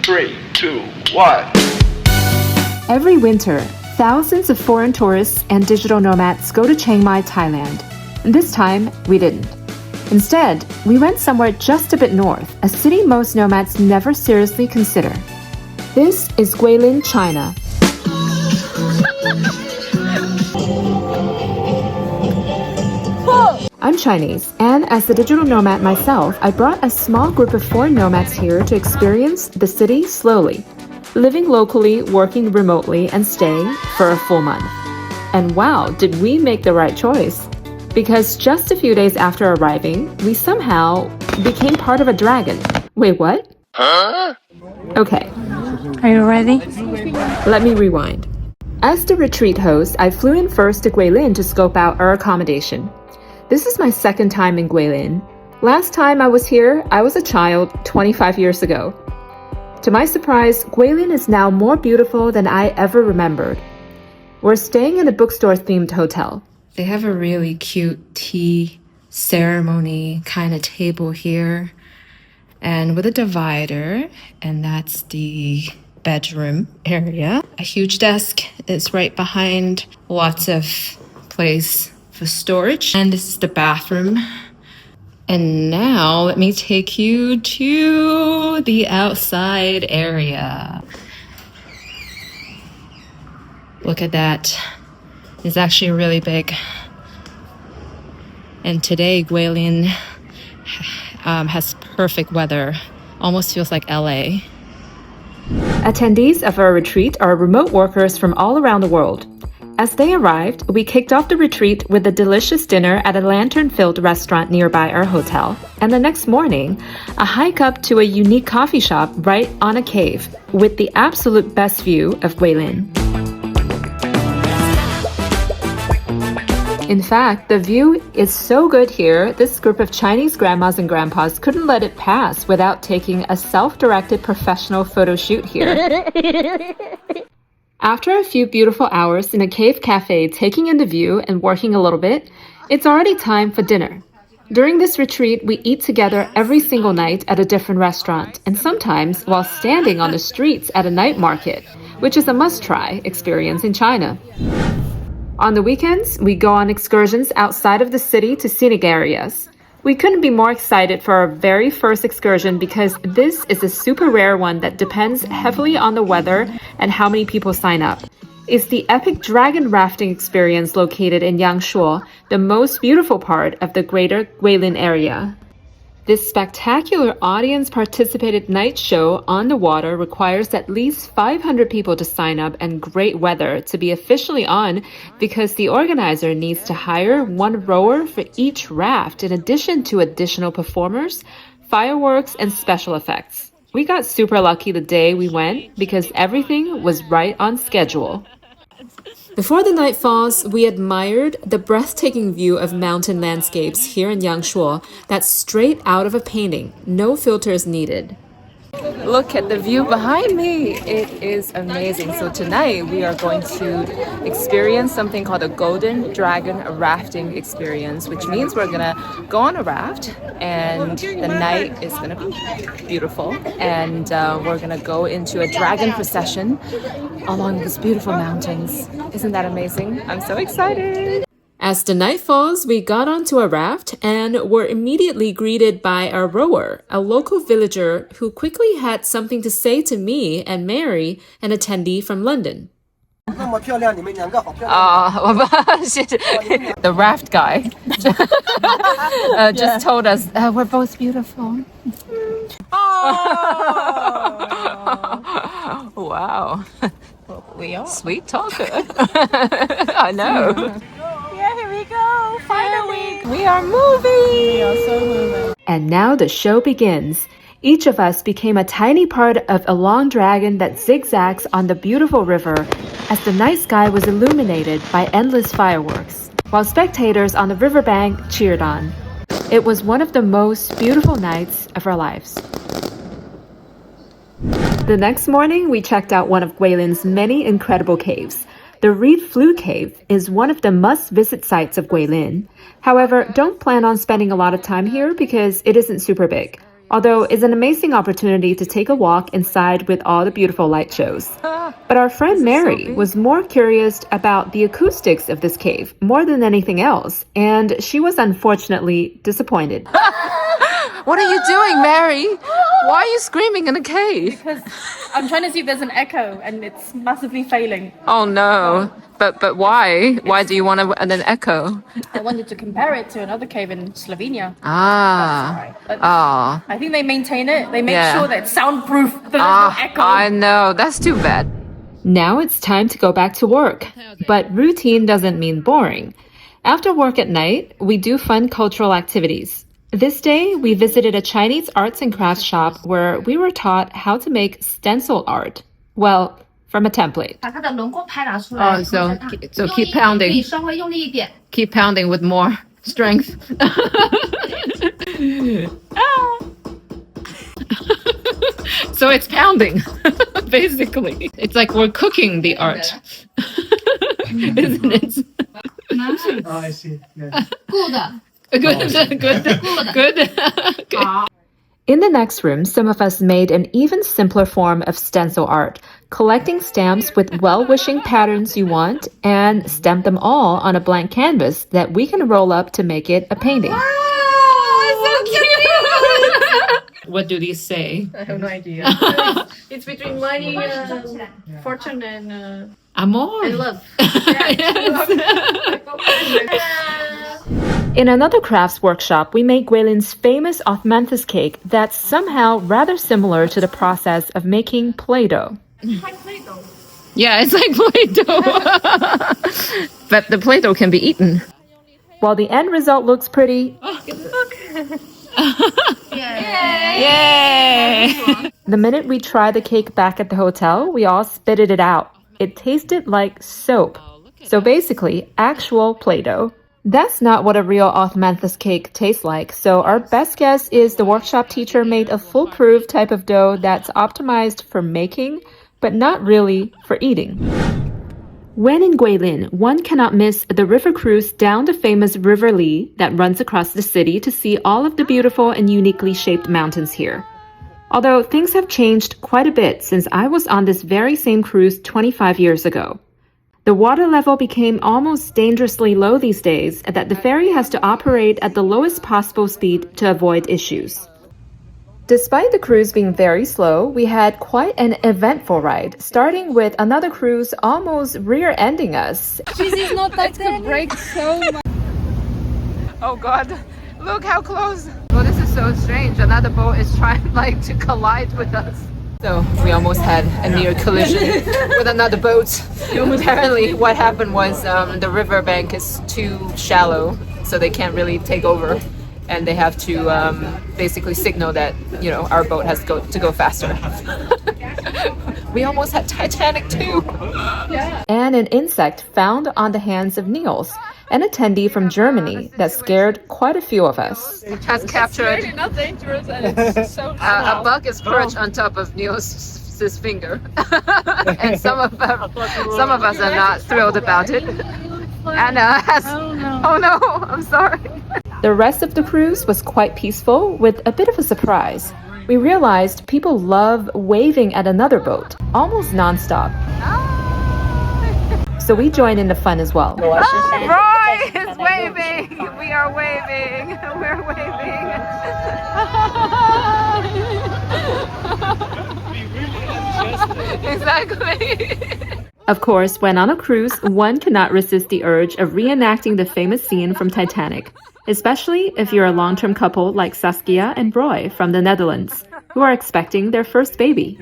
3, 2, 1. Every winter, thousands of foreign tourists and digital nomads go to Chiang Mai, Thailand. This time, we didn't. Instead, we went somewhere just a bit north, a city most nomads never seriously consider. This is Guilin, China. I'm Chinese, and as a digital nomad myself, I brought a small group of foreign nomads here to experience the city slowly, living locally, working remotely, and staying for a full month. And wow, did we make the right choice? Because just a few days after arriving, we somehow became part of a dragon. Wait, what? Huh? Okay. Are you ready? Let me rewind. As the retreat host, I flew in first to Guilin to scope out our accommodation. This is my second time in Guilin. Last time I was here, I was a child 25 years ago. To my surprise, Guilin is now more beautiful than I ever remembered. We're staying in a bookstore-themed hotel. They have a really cute tea ceremony kind of table here, and with a divider, and that's the bedroom area. A huge desk is right behind, lots of place for storage, and this is the bathroom. And now let me take you to the outside area. Look at that. It's actually really big. And today, Guilin has perfect weather. Almost feels like LA. Attendees of our retreat are remote workers from all around the world. As they arrived, we kicked off the retreat with a delicious dinner at a lantern-filled restaurant nearby our hotel, and the next morning, a hike up to a unique coffee shop right on a cave with the absolute best view of Guilin. In fact, the view is so good here, this group of Chinese grandmas and grandpas couldn't let it pass without taking a self-directed professional photo shoot here. After a few beautiful hours in a cave cafe taking in the view and working a little bit, it's already time for dinner. During this retreat, we eat together every single night at a different restaurant, and sometimes while standing on the streets at a night market, which is a must-try experience in China. On the weekends, we go on excursions outside of the city to scenic areas. We couldn't be more excited for our very first excursion because this is a super rare one that depends heavily on the weather and how many people sign up. It's the epic dragon rafting experience located in Yangshuo, the most beautiful part of the greater Guilin area. This spectacular audience-participated night show on the water requires at least 500 people to sign up and great weather to be officially on because the organizer needs to hire one rower for each raft in addition to additional performers, fireworks, and special effects. We got super lucky the day we went because everything was right on schedule. Before the night falls, we admired the breathtaking view of mountain landscapes here in Yangshuo that's straight out of a painting, no filters needed. Look at the view behind me. It is amazing. So tonight we are going to experience something called a Golden Dragon Rafting experience, which means we're gonna go on a raft and the night is gonna be beautiful, and we're gonna go into a dragon procession along these beautiful mountains. Isn't that amazing? I'm so excited. As the night falls, we got onto a raft and were immediately greeted by our rower, a local villager who quickly had something to say to me and Mary, an attendee from London. The raft guy just told us we're both beautiful. Wow. We are. Sweet talker. I know. Yeah, here we go. Finally. We are moving. We are so moving. And now the show begins. Each of us became a tiny part of a long dragon that zigzags on the beautiful river as the night sky was illuminated by endless fireworks, while spectators on the riverbank cheered on. It was one of the most beautiful nights of our lives. The next morning, we checked out one of Guilin's many incredible caves. The Flute cave is one of the must-visit sites of Guilin. However, don't plan on spending a lot of time here because it isn't super big. although it's an amazing opportunity to take a walk inside with all the beautiful light shows. But our friend Mary was more curious about the acoustics of this cave more than anything else, and she was unfortunately disappointed. What are you doing, Mary? Why are you screaming in a cave? Because I'm trying to see if there's an echo and it's massively failing. Oh no. But why? Why do you want an echo? I wanted to compare it to another cave in Slovenia. Ah. But Oh. I think they maintain it. They make Yeah. sure that it's soundproof. That there's no echo. I know. That's too bad. Now it's time to go back to work. But routine doesn't mean boring. After work at night, we do fun cultural activities. This day, we visited a Chinese arts and crafts shop where we were taught how to make stencil art. Well, from a template. Oh, so keep pounding. Keep pounding with more strength. So it's pounding, basically. It's like we're cooking the art. Isn't it? Oh, I see. Yeah. Good. In the next room, some of us made an even simpler form of stencil art, collecting stamps with well-wishing patterns you want and stamp them all on a blank canvas that we can roll up to make it a painting. Oh, so cute. What do these say? I have no idea. It's between money, fortune, and Amor. love. In another crafts workshop, we made Guilin's famous Osmanthus cake that's somehow rather similar to the process of making Play-Doh. Yeah, it's like Play-Doh. But the Play-Doh can be eaten. While the end result looks pretty, Yay! the minute we tried the cake back at the hotel, we all spitted it out. It tasted like soap. So basically, actual Play-Doh. That's not what a real Osmanthus cake tastes like, so our best guess is the workshop teacher made a foolproof type of dough that's optimized for making, but not really for eating. When in Guilin, one cannot miss the river cruise down the famous River Li that runs across the city to see all of the beautiful and uniquely shaped mountains here. Although things have changed quite a bit since I was on this very same cruise 25 years ago. The water level became almost dangerously low these days that the ferry has to operate at the lowest possible speed to avoid issues. Despite the cruise being very slow, we had quite an eventful ride, starting with another cruise almost rear-ending us. Oh God, look how close. Oh, this is so strange. Another boat is trying to collide with us. So we almost had a near collision with another boat. Apparently what happened was the riverbank is too shallow, so they can't really take over. And they have to basically signal that, our boat has to go faster. We almost had Titanic too. And an insect found on the hands of Niels, an attendee from Germany that scared quite a few of us. Has captured really not dangerous and it's so a bug is perched on top of Niels' finger. And some of us are not thrilled about it. Anna has... Oh no, I'm sorry. The rest of the cruise was quite peaceful, with a bit of a surprise. We realized people love waving at another boat, almost nonstop. So we joined in the fun as well. Roy is waving. We are waving. We're waving. Exactly. Of course, when on a cruise, one cannot resist the urge of reenacting the famous scene from Titanic, especially if you're a long-term couple like Saskia and Roy from the Netherlands, who are expecting their first baby.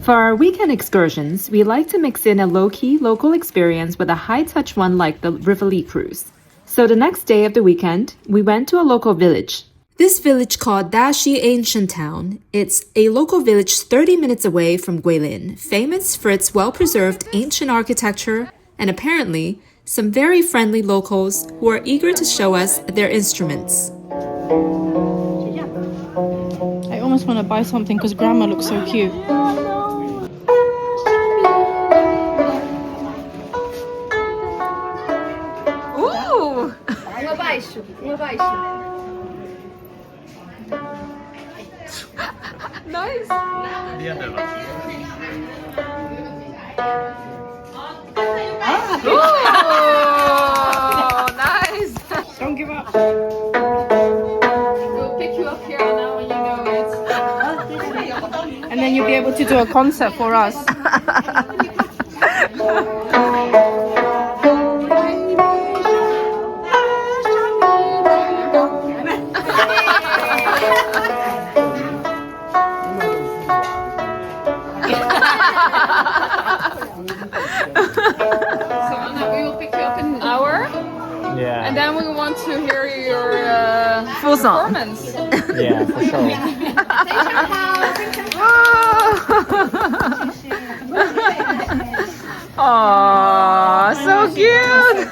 For our weekend excursions, we like to mix in a low-key local experience with a high-touch one like the Rivoli cruise. So the next day of the weekend, we went to a local village. This village called Dashi Ancient Town. It's a local village 30 minutes away from Guilin, famous for its well-preserved ancient architecture and apparently some very friendly locals who are eager to show us their instruments. I almost want to buy something because grandma looks so cute. Nice. Oh, nice. Don't give up. We'll pick you up here now when you know it. And then you'll be able to do a concert for us. So Anna, we will pick you up in an hour, Yeah. and then we want to hear your Full song. performance. Yeah, for sure. Aww, so cute!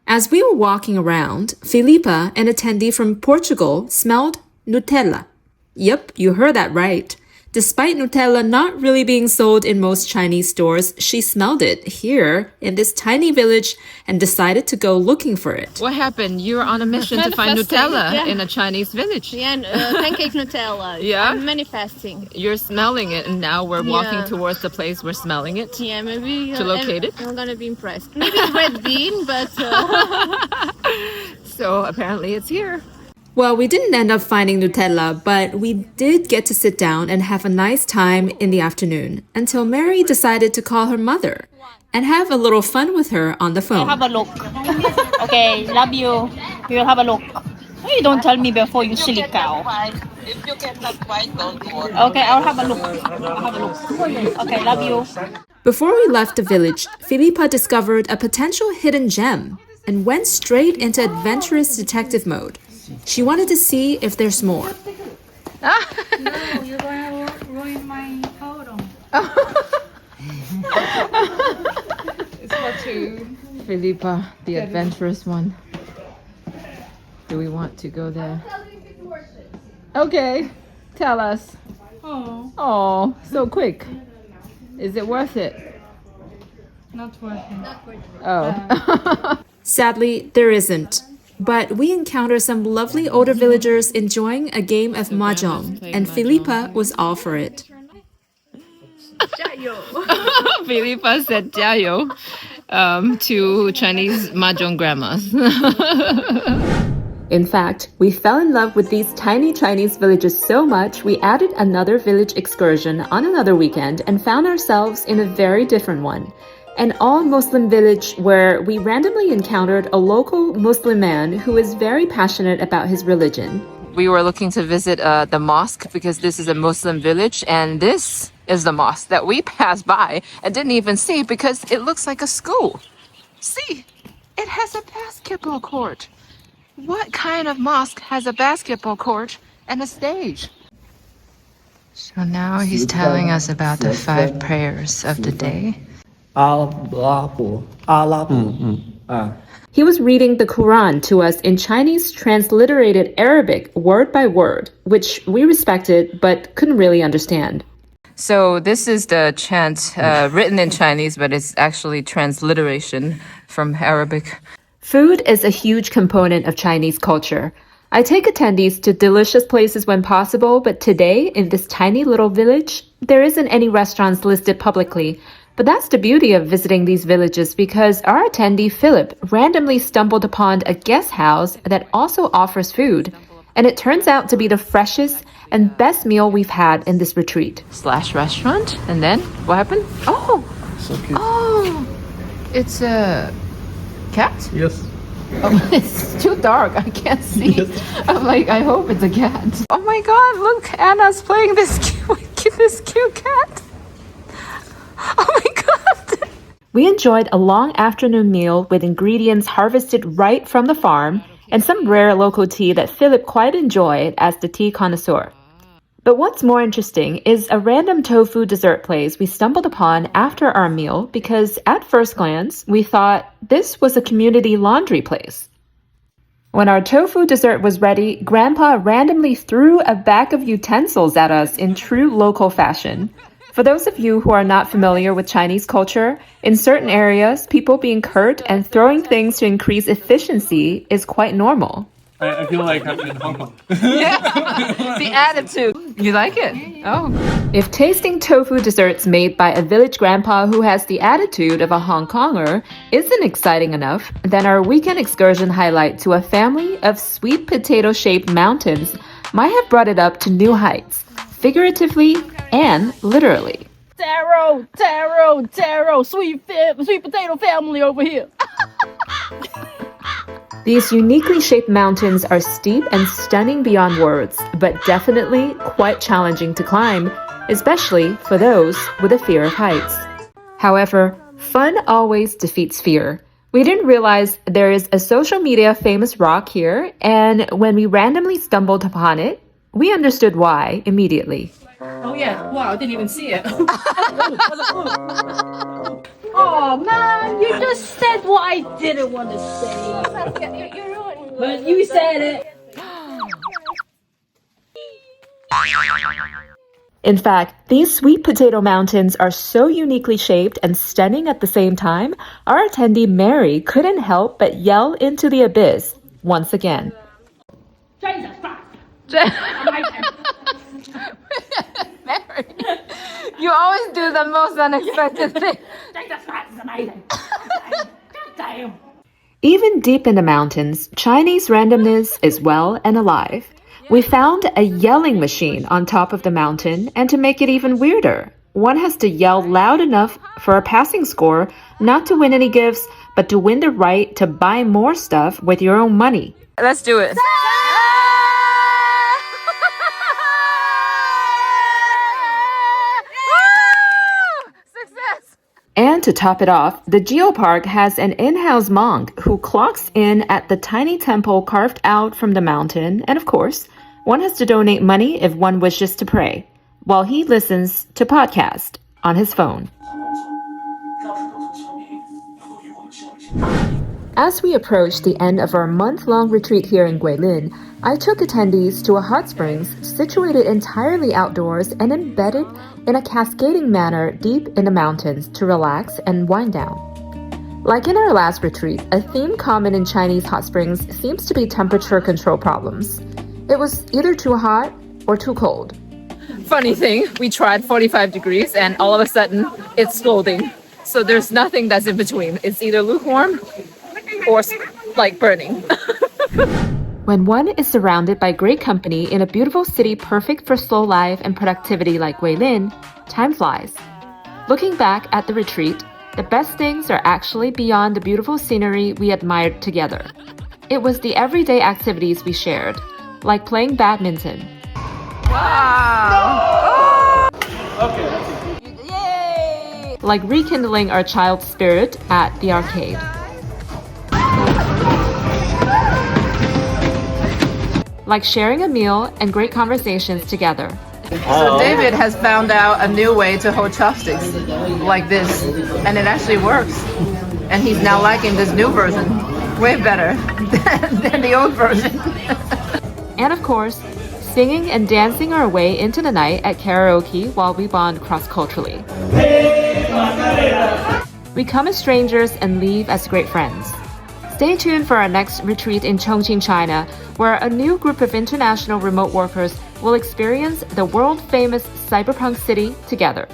As we were walking around, Filipa, an attendee from Portugal, smelled Nutella. Yep, you heard that right. Despite Nutella not really being sold in most Chinese stores, she smelled it here in this tiny village and decided to go looking for it. What happened? You were on a mission to find Manifesting, Nutella yeah. in a Chinese village. Yeah, and, pancake Nutella. Yeah? I'm manifesting. You're smelling it, and now we're walking Yeah. towards the place we're smelling it. Yeah, maybe To locate it? I'm gonna be impressed. Maybe it's red bean, but So apparently it's here. Well, we didn't end up finding Nutella, but we did get to sit down and have a nice time in the afternoon until Mary decided to call her mother and have a little fun with her on the phone. Have a look. Okay, love you. We will have a look. Why you don't tell me before, you silly cow? If you cannot find, don't worry. Okay, I'll have a look. I'll have a look. Okay, love you. Before we left the village, Filipa discovered a potential hidden gem and went straight into adventurous detective mode. She wanted to see if there's more. You're gonna ruin my photo. It's for two. Filipa, the adventurous one. Do we want to go there? Okay, tell us. Oh, so quick. Is it worth it? Not worth it. Oh. Sadly, there isn't. But we encountered some lovely older villagers enjoying a game of mahjong, and Filipa was all for it. Filipa said Jiao to Chinese mahjong grandmas. In fact, we fell in love with these tiny Chinese villages so much we added another village excursion on another weekend and found ourselves in a very different one. An all-Muslim village where we randomly encountered a local Muslim man who is very passionate about his religion. We were looking to visit the mosque because this is a Muslim village, and this is the mosque that we passed by and didn't even see because it looks like a school. See, it has a basketball court. What kind of mosque has a basketball court and a stage? So now he's telling us about the 5 prayers of the day. He was reading the Quran to us in Chinese transliterated Arabic word by word, which we respected but couldn't really understand. So this is the chant written in Chinese, but it's actually transliteration from Arabic. Food is a huge component of Chinese culture. I take attendees to delicious places when possible, but today, in this tiny little village, there isn't any restaurants listed publicly. But that's the beauty of visiting these villages because our attendee, Philip, randomly stumbled upon a guest house that also offers food. And it turns out to be the freshest and best meal we've had in this retreat. / restaurant. And then what happened? Oh, So cute. oh, it's a cat? Yes. Oh, it's too dark. I can't see. I'm like, I hope it's a cat. Oh my God, look, Anna's playing this cute cat. Oh my God. We enjoyed a long afternoon meal with ingredients harvested right from the farm and some rare local tea that Philip quite enjoyed as the tea connoisseur. But what's more interesting is a random tofu dessert place we stumbled upon after our meal because at first glance, we thought this was a community laundry place. When our tofu dessert was ready, Grandpa randomly threw a bag of utensils at us in true local fashion. For those of you who are not familiar with Chinese culture, in certain areas, people being curt and throwing things to increase efficiency is quite normal. I feel like I'm in Hong Kong. The attitude. You like it? Oh. If tasting tofu desserts made by a village grandpa who has the attitude of a Hong Konger isn't exciting enough, then our weekend excursion highlight to a family of sweet potato-shaped mountains might have brought it up to new heights, figuratively and literally. Taro, sweet potato family over here. These uniquely shaped mountains are steep and stunning beyond words, but definitely quite challenging to climb, especially for those with a fear of heights. However, fun always defeats fear. We didn't realize there is a social media famous rock here, and when we randomly stumbled upon it, we understood why immediately. Oh yeah, wow, I didn't even see it. Oh man, you just said what I didn't want to say. But you said it. In fact, these sweet potato mountains are so uniquely shaped and stunning at the same time, our attendee Mary couldn't help but yell into the abyss once again. Mary, you always do the most unexpected thing. Even deep in the mountains, Chinese randomness is well and alive. We found a yelling machine on top of the mountain, and to make it even weirder, one has to yell loud enough for a passing score, not to win any gifts, but to win the right to buy more stuff with your own money. Let's do it. Success! And to top it off, the Jiao Park has an in-house monk who clocks in at the tiny temple carved out from the mountain, and of course, one has to donate money if one wishes to pray, while he listens to podcast on his phone. As we approached the end of our month-long retreat here in Guilin, I took attendees to a Hotsprings situated entirely outdoors and embedded in a cascading manner deep in the mountains to relax and wind down. Like in our last retreat, a theme common in Chinese hot springs seems to be temperature control problems. It was either too hot or too cold. Funny thing, we tried 45 degrees and all of a sudden it's scalding. So there's nothing that's in between. It's either lukewarm or like burning. When one is surrounded by great company in a beautiful city perfect for slow life and productivity like Guilin, time flies. Looking back at the retreat, the best things are actually beyond the beautiful scenery we admired together. It was the everyday activities we shared, like playing badminton. Wow! Okay, that's it. Yay! Like rekindling our child spirit at the arcade. Like sharing a meal and great conversations together. So David has found out a new way to hold chopsticks like this, and it actually works. And he's now liking this new version way better than the old version. And of course, singing and dancing our way into the night at karaoke while we bond cross-culturally. We come as strangers and leave as great friends. Stay tuned for our next retreat in Guilin China, where a new group of international remote workers will experience the world-famous cyberpunk city together.